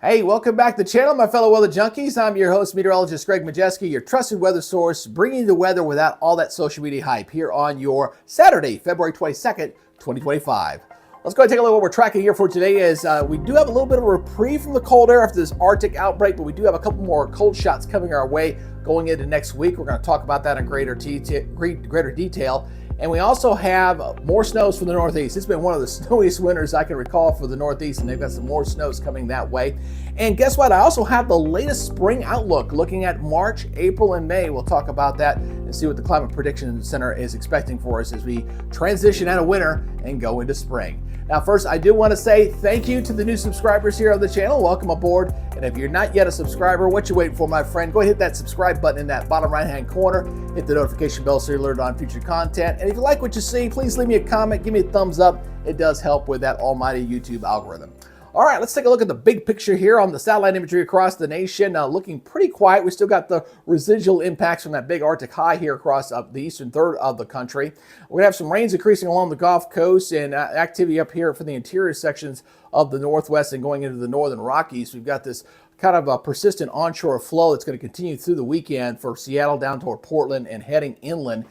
Hey, welcome back to the channel, my fellow weather junkies. I'm your host, meteorologist Greg Majeski, your trusted weather source, bringing you the weather without all that social media hype here on your Saturday, February 22nd, 2025. Let's go ahead and take a look at what we're tracking here for today. We do have a little bit of a reprieve from the cold air after this Arctic outbreak, but we do have a couple more cold shots coming our way going into next week. We're going to talk about that in greater detail. And we also have more snows from the Northeast. It's been one of the snowiest winters I can recall for the Northeast, and they've got some more snows coming that way. And guess what? I also have the latest spring outlook looking at March, April, and May. We'll talk about that and see what the Climate Prediction Center is expecting for us as we transition out of winter and go into spring. Now, first, I do want to say thank you to the new subscribers here on the channel. Welcome aboard. And if you're not yet a subscriber, what you waiting for, my friend? Go ahead and hit that subscribe button in that bottom right-hand corner. Hit the notification bell so you're alerted on future content. And if you like what you see, please leave me a comment. Give me a thumbs up. It does help with that almighty YouTube algorithm. All right, let's take a look at the big picture here on the satellite imagery across the nation. Looking pretty quiet. We still got the residual impacts from that big Arctic high here across the eastern third of the country. We're going to have some rains increasing along the Gulf Coast and activity up here for the interior sections of the Northwest and going into the northern Rockies. We've got this kind of a persistent onshore flow that's going to continue through the weekend for Seattle down toward Portland and heading inland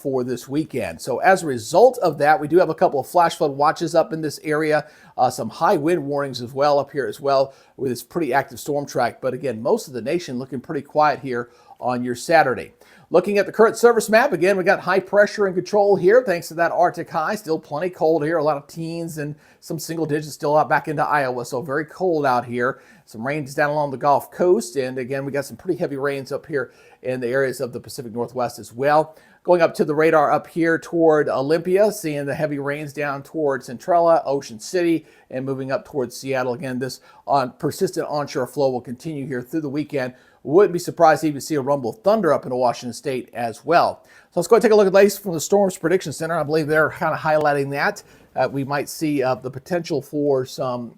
for this weekend. So as a result of that, we do have a couple of flash flood watches up in this area, some high wind warnings as well up here as well with this pretty active storm track. But again, most of the nation looking pretty quiet here on your Saturday. Looking at the current service map, again, we got high pressure and control here thanks to that Arctic high. Still plenty cold here, a lot of teens and some single digits still out back into Iowa, so very cold out here. Some rains down along the Gulf Coast, and again, we got some pretty heavy rains up here in the areas of the Pacific Northwest as well. Going up to the radar up here toward Olympia, seeing the heavy rains down toward Centrella, Ocean City, and moving up towards Seattle. Again, this persistent onshore flow will continue here through the weekend. Wouldn't be surprised to even see a rumble of thunder up in Washington State as well. So let's go and take a look at the latest from the Storms Prediction Center. I believe they're kind of highlighting that. We might see the potential for some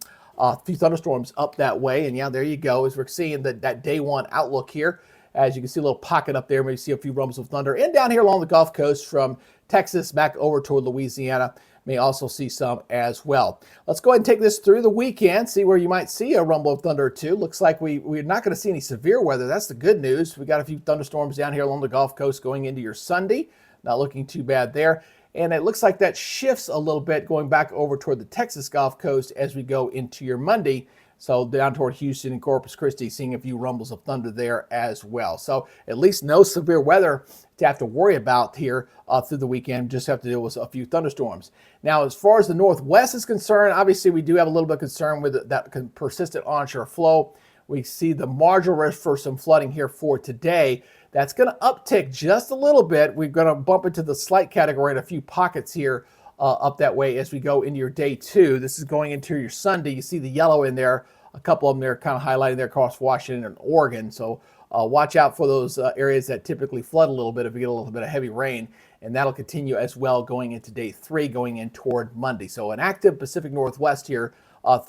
few thunderstorms up that way. And yeah, there you go, as we're seeing that day one outlook here. As you can see, a little pocket up there, maybe see a few rumbles of thunder. And down here along the Gulf Coast from Texas back over toward Louisiana, may also see some as well. Let's go ahead and take this through the weekend, see where you might see a rumble of thunder or two. Looks like we're not going to see any severe weather. That's the good news. We got a few thunderstorms down here along the Gulf Coast going into your Sunday. Not looking too bad there. And it looks like that shifts a little bit going back over toward the Texas Gulf Coast as we go into your Monday. So down toward Houston and Corpus Christi, seeing a few rumbles of thunder there as well. So at least no severe weather to have to worry about here through the weekend. Just have to deal with a few thunderstorms. Now, as far as the Northwest is concerned, obviously we do have a little bit of concern with that persistent onshore flow. We see the marginal risk for some flooding here for today. That's going to uptick just a little bit. We're going to bump into the slight category in a few pockets here up that way as we go into your day two. This is going into your Sunday. You see the yellow in there. A couple of them there kind of highlighting there across Washington and Oregon. So watch out for those areas that typically flood a little bit if we get a little bit of heavy rain. And that'll continue as well going into day three, going in toward Monday. So an active Pacific Northwest here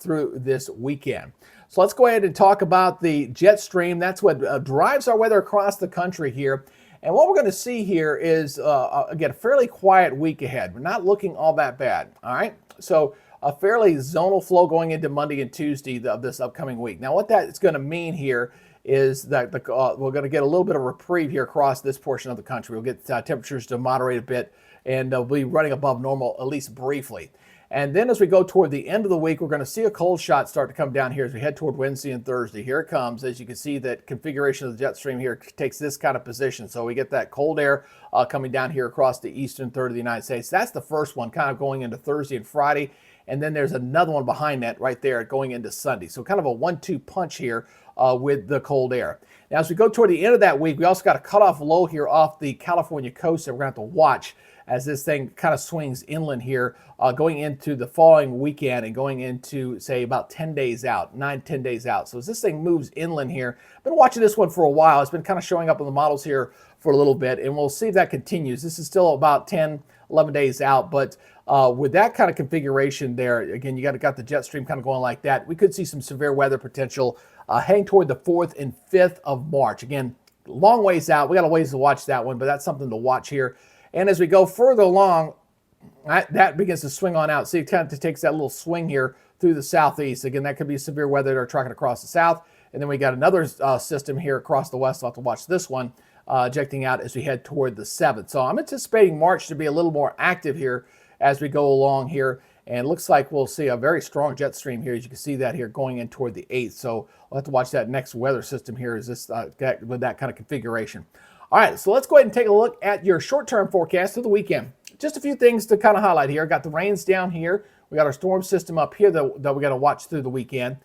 through this weekend. So let's go ahead and talk about the jet stream. That's what drives our weather across the country here. And what we're going to see here is, again, a fairly quiet week ahead. We're not looking all that bad, all right? So a fairly zonal flow going into Monday and Tuesday of this upcoming week. Now, what that is going to mean here is that we're going to get a little bit of reprieve here across this portion of the country. We'll get temperatures to moderate a bit, and we'll be running above normal, at least briefly. And then as we go toward the end of the week, we're going to see a cold shot start to come down here as we head toward Wednesday and Thursday. Here it comes. As you can see, that configuration of the jet stream here takes this kind of position. So we get that cold air coming down here across the eastern third of the United States. That's the first one kind of going into Thursday and Friday. And then there's another one behind that right there going into Sunday. So kind of a 1-2 punch here with the cold air. Now, as we go toward the end of that week, we also got a cutoff low here off the California coast that we're going to have to watch as this thing kind of swings inland here, going into the following weekend and going into, say, about 10 days out, 9-10 days out. So as this thing moves inland here, I've been watching this one for a while. It's been kind of showing up in the models here for a little bit, and we'll see if that continues. This is still about 10, 11 days out, but with that kind of configuration there, again, you got the jet stream kind of going like that. We could see some severe weather potential heading toward the 4th and 5th of March. Again, long ways out. We got a ways to watch that one, but that's something to watch here. And as we go further along, that begins to swing on out. See, it kind of takes that little swing here through the southeast. Again, that could be severe weather that are tracking across the south. And then we got another system here across the west. I'll have to watch this one ejecting out as we head toward the 7th. So I'm anticipating March to be a little more active here as we go along here. And it looks like we'll see a very strong jet stream here, as you can see that here going in toward the 8th. So we'll have to watch that next weather system here is this with that kind of configuration. All right, so let's go ahead and take a look at your short-term forecast of the weekend. Just a few things to kind of highlight here. Got the rains down here. We got our storm system up here that we got to watch through the weekend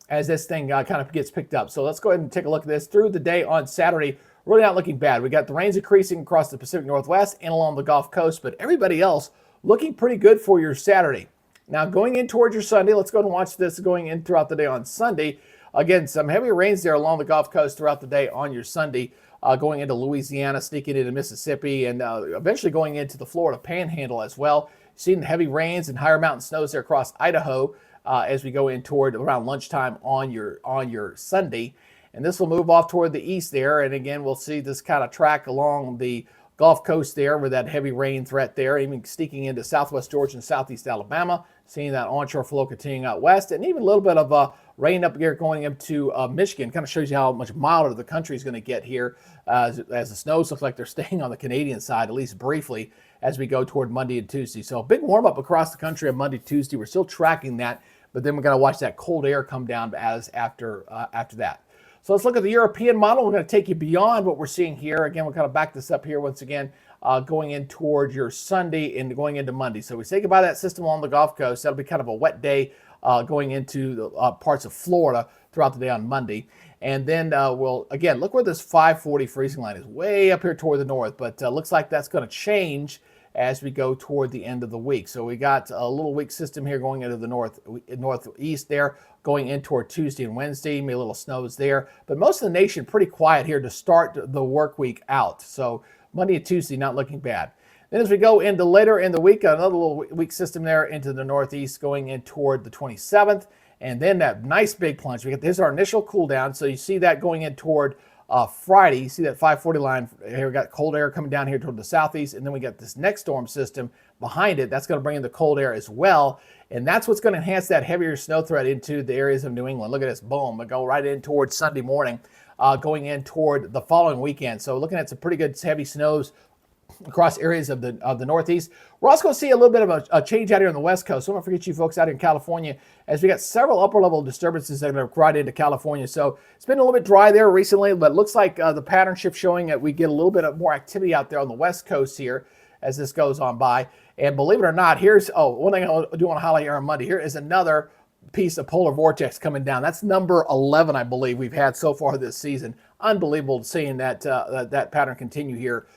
as this thing kind of gets picked up. So let's go ahead and take a look at this through the day on Saturday. Really not looking bad. We got the rains increasing across the Pacific Northwest and along the Gulf Coast, but everybody else looking pretty good for your Saturday. Now going in towards your Sunday, let's go ahead and watch this going in throughout the day on Sunday. Again, some heavy rains there along the Gulf Coast throughout the day on your Sunday, going into Louisiana, sneaking into Mississippi, and eventually going into the Florida Panhandle as well. Seeing the heavy rains and higher mountain snows there across Idaho as we go in toward around lunchtime on your Sunday. And this will move off toward the east there. And again, we'll see this kind of track along the Gulf Coast there with that heavy rain threat there, even sneaking into southwest Georgia and southeast Alabama, seeing that onshore flow continuing out west, and even a little bit of rain up here going up to Michigan. Kind of shows you how much milder the country is going to get here as the snows look like they're staying on the Canadian side, at least briefly, as we go toward Monday and Tuesday. So a big warm up across the country on Monday, Tuesday. We're still tracking that, but then we're going to watch that cold air come down after that. So let's look at the European model. We're going to take you beyond what we're seeing here. Again, we'll kind of back this up here once again, going in toward your Sunday and going into Monday. So we say goodbye to that system along the Gulf Coast. That'll be kind of a wet day going into the parts of Florida throughout the day on Monday. And then we'll, again, look where this 540 freezing line is, way up here toward the north. But looks like that's going to change as we go toward the end of the week. So we got a little weak system here going into the northeast there, going in toward Tuesday and Wednesday. Maybe a little snows there. But most of the nation pretty quiet here to start the work week out. So Monday and Tuesday not looking bad. Then as we go into later in the week, another little weak system there into the northeast going in toward the 27th. And then that nice big plunge. This is our initial cool down. So you see that going in toward Friday. You see that 540 line here. We got cold air coming down here toward the southeast. And then we got this next storm system behind it. That's going to bring in the cold air as well. And that's what's going to enhance that heavier snow threat into the areas of New England. Look at this. Boom. We go right in towards Sunday morning, going in toward the following weekend. So looking at some pretty good heavy snows across areas of the Northeast. We're also going to see a little bit of a change out here on the West Coast. So don't forget you folks out here in California, as we got several upper level disturbances that are right into California. So it's been a little bit dry there recently, but it looks like the pattern shift showing that we get a little bit of more activity out there on the West Coast here as this goes on by. And believe it or not, here's, one thing I do want to highlight here on Monday. Here is another piece of polar vortex coming down. That's number 11, I believe, we've had so far this season. Unbelievable seeing that that pattern continue here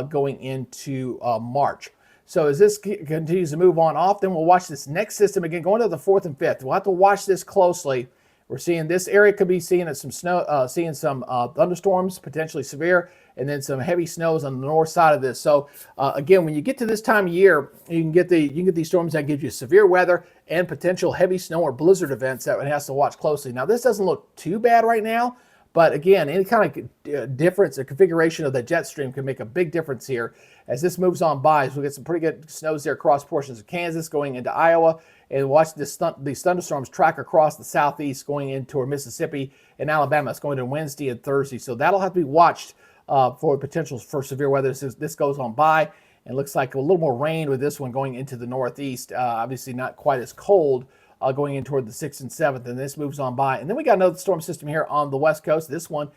going into March. So as this continues to move on off, then we'll watch this next system again, going to the 4th and 5th. We'll have to watch this closely. We're seeing this area could be seeing some snow, seeing some thunderstorms, potentially severe, and then some heavy snows on the north side of this. So again, when you get to this time of year, you can get these storms that give you severe weather and potential heavy snow or blizzard events that one has to watch closely. Now this doesn't look too bad right now, but again, any kind of difference or configuration of the jet stream can make a big difference here as this moves on by. So we get some pretty good snows there across portions of Kansas going into Iowa, and watch these thunderstorms track across the southeast going into Mississippi and Alabama. It's going to Wednesday and Thursday. So that'll have to be watched for potentials for severe weather as this goes on by. And looks like a little more rain with this one going into the northeast. Obviously not quite as cold going in toward the 6th and 7th, and this moves on by. And then we got another storm system here on the west coast. This one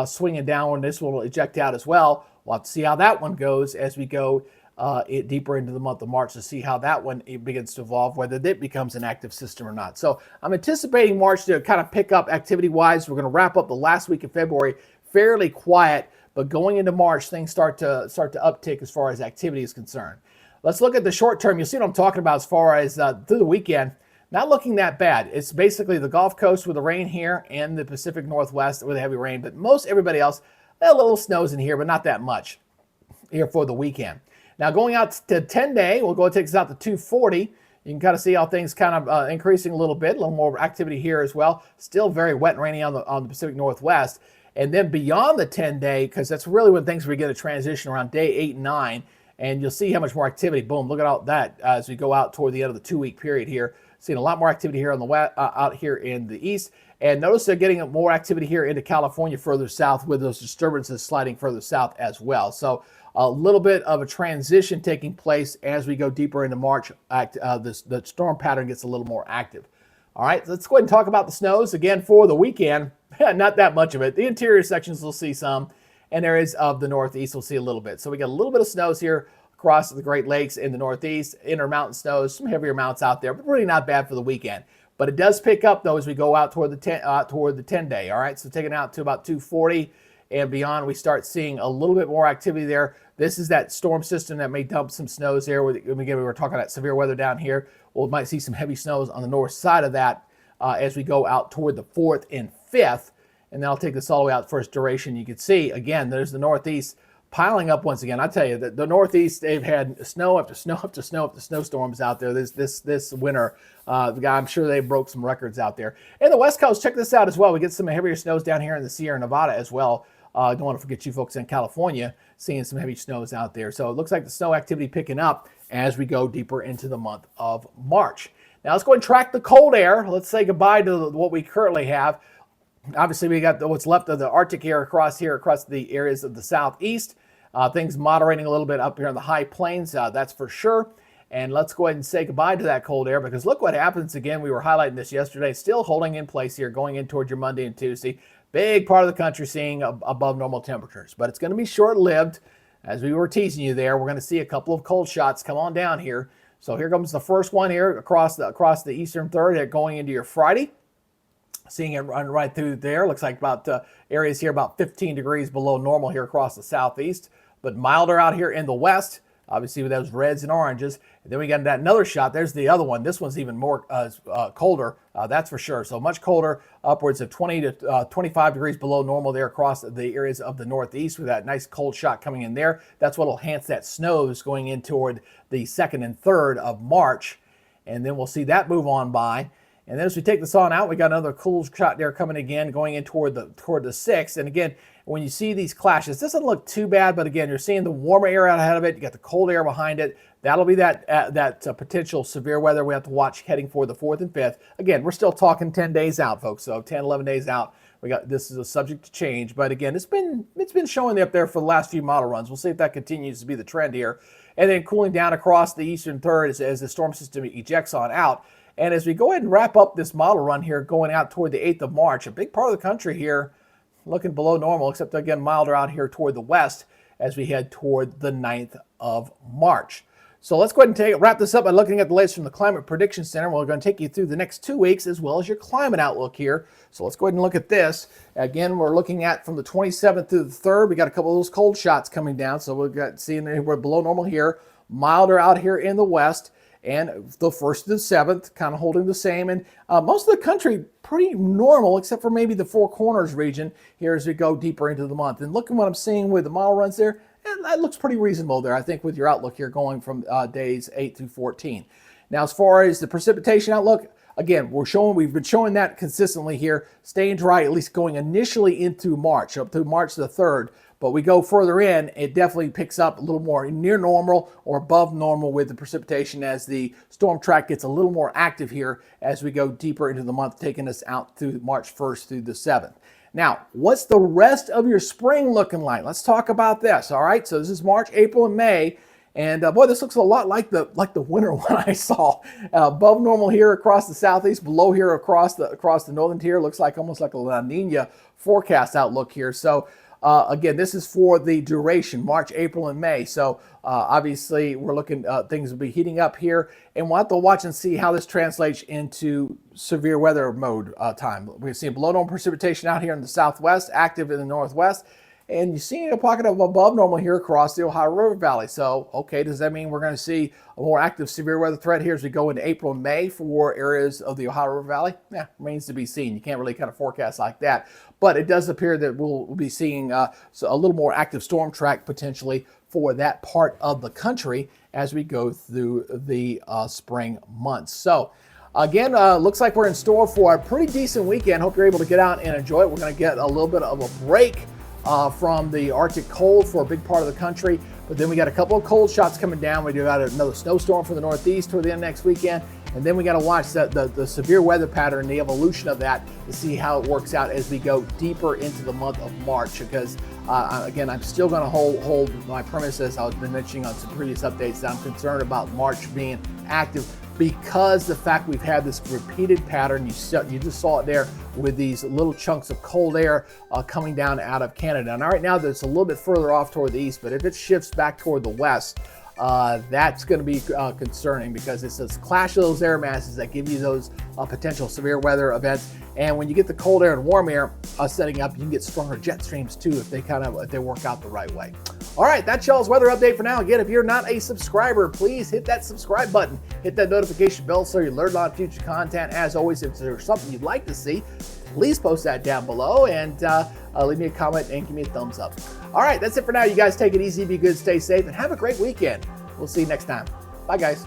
swinging downward. This one will eject out as well. We'll have to see how that one goes as we go deeper into the month of March to see how that one begins to evolve, whether it becomes an active system or not. So I'm anticipating March to kind of pick up activity-wise. We're going to wrap up the last week of February fairly quiet, but going into March, things start to uptick as far as activity is concerned. Let's look at the short term. You'll see what I'm talking about as far as through the weekend. Not looking that bad. It's basically the Gulf Coast with the rain here and the Pacific Northwest with the heavy rain. But most everybody else, a little snows in here, but not that much here for the weekend. Now going out to 10-day, we'll go take us out to 240. You can kind of see how things kind of increasing a little bit. A little more activity here as well. Still very wet and rainy on the Pacific Northwest. And then beyond the 10-day, because that's really when things begin to transition around day 8 and 9. And you'll see how much more activity. Boom, look at all that as we go out toward the end of the 2-week period here. seeing a lot more activity here on the west, out here in the east. And notice they're getting more activity here into California further south, with those disturbances sliding further south as well. So a little bit of a transition taking place as we go deeper into March. The storm pattern gets a little more active. All right, let's go ahead and talk about the snows again for the weekend. Not that much of it. The interior sections will see some, and areas of the Northeast will see a little bit. So we got a little bit of snows here across the Great Lakes in the Northeast, intermountain snows, some heavier amounts out there, but really not bad for the weekend. But it does pick up though as we go out toward the 10-day. All right, so taking it out to about 240 and beyond, we start seeing a little bit more activity there. This is that storm system that may dump some snows there. Again, we were talking about severe weather down here. Well, we might see some heavy snows on the north side of that as we go out toward the 4th and 5th. And then I'll take this all the way out for its duration. You can see, again, there's the Northeast piling up once again. I tell you, the Northeast, they've had snow after snow after snow after snowstorms out there this winter. I'm sure they broke some records out there. And the West Coast, check this out as well. We get some heavier snows down here in the Sierra Nevada as well. Don't want to forget you folks in California seeing some heavy snows out there. So it looks like the snow activity picking up as we go deeper into the month of March. Now let's go and track the cold air. Let's say goodbye to what we currently have. Obviously, we got what's left of the Arctic air across the areas of the southeast. Things moderating a little bit up here in the high plains, that's for sure. And let's go ahead and say goodbye to that cold air, because look what happens again. We were highlighting this yesterday, still holding in place here going in towards your Monday and Tuesday. Big part of the country seeing above normal temperatures, but it's going to be short-lived. As we were teasing you there, we're going to see a couple of cold shots come on down here. So here comes the first one here across the eastern third going into your Friday. Seeing it run right through there. Looks like about areas here about 15 degrees below normal here across the southeast, but milder out here in the west, obviously with those reds and oranges. And then we got that another shot. There's the other one. This one's even more colder, that's for sure. So much colder, upwards of 20 to 25 degrees below normal there across the areas of the Northeast, with that nice cold shot coming in there. That's what will enhance that snows going in toward the 2nd and 3rd of March. And then we'll see that move on by. And then as we take this on out, we got another cool shot there coming again, going in toward the 6th. And again, when you see these clashes, this doesn't look too bad, but again, you're seeing the warmer air out ahead of it. You got the cold air behind it. That'll be that potential severe weather we have to watch heading for the 4th and 5th. Again, we're still talking 10 days out, folks. So 10, 11 days out. This is a subject to change, but again, it's been showing up there for the last few model runs. We'll see if that continues to be the trend here. And then cooling down across the eastern third as the storm system ejects on out. And as we go ahead and wrap up this model run here, going out toward the 8th of March, a big part of the country here looking below normal, except again milder out here toward the west as we head toward the 9th of March. So let's go ahead and wrap this up by looking at the latest from the Climate Prediction Center. We're going to take you through the next 2 weeks as well as your climate outlook here. So let's go ahead and look at this. Again, we're looking at from the 27th through the 3rd. We got a couple of those cold shots coming down. So we've got seeing we're below normal here, milder out here in the west. And the 1st to the 7th, kind of holding the same. And most of the country pretty normal, except for maybe the Four Corners region here as we go deeper into the month. And look at what I'm seeing with the model runs there. And that looks pretty reasonable there, I think, with your outlook here going from days 8 through 14. Now, as far as the precipitation outlook, again, we've been showing that consistently here, staying dry, at least going initially into March, up to March the 3rd. But we go further in, it definitely picks up a little more near normal or above normal with the precipitation as the storm track gets a little more active here as we go deeper into the month, taking us out through March 1st through the 7th. Now, what's the rest of your spring looking like? Let's talk about this, all right? So this is March, April, and May. And boy, this looks a lot like the winter one I saw. Above normal here across the southeast, below here across the northern tier. Looks like almost like a La Nina forecast outlook here. So again, this is for the duration, March, April, and May. So obviously, we're looking, things will be heating up here. And we'll have to watch and see how this translates into severe weather mode time. We're seeing below normal precipitation out here in the southwest, active in the northwest. And you're seeing a pocket of above normal here across the Ohio River Valley. So, okay, does that mean we're going to see a more active severe weather threat here as we go into April and May for areas of the Ohio River Valley? Yeah, remains to be seen. You can't really kind of forecast like that. But it does appear that we'll be seeing a little more active storm track potentially for that part of the country as we go through the spring months. So, again, looks like we're in store for a pretty decent weekend. Hope you're able to get out and enjoy it. We're going to get a little bit of a break from the Arctic cold for a big part of the country. But then we got a couple of cold shots coming down. We got another snowstorm for the Northeast toward the end of next weekend. And then we got to watch the severe weather pattern, the evolution of that, to see how it works out as we go deeper into the month of March. Because again, I'm still going to hold my premise, as I've been mentioning on some previous updates, that I'm concerned about March being active, because the fact we've had this repeated pattern. You just saw it there with these little chunks of cold air coming down out of Canada. And right now that's a little bit further off toward the east, but if it shifts back toward the west, that's going to be concerning, because it's this clash of those air masses that give you those potential severe weather events. And when you get the cold air and warm air setting up, you can get stronger jet streams too if they work out the right way. All right, that's y'all's weather update for now. Again, if you're not a subscriber, please hit that subscribe button, hit that notification bell so you're alerted on future content. As always, if there's something you'd like to see, please post that down below, and leave me a comment and give me a thumbs up. All right, that's it for now. You guys take it easy, be good, stay safe, and have a great weekend. We'll see you next time. Bye, guys.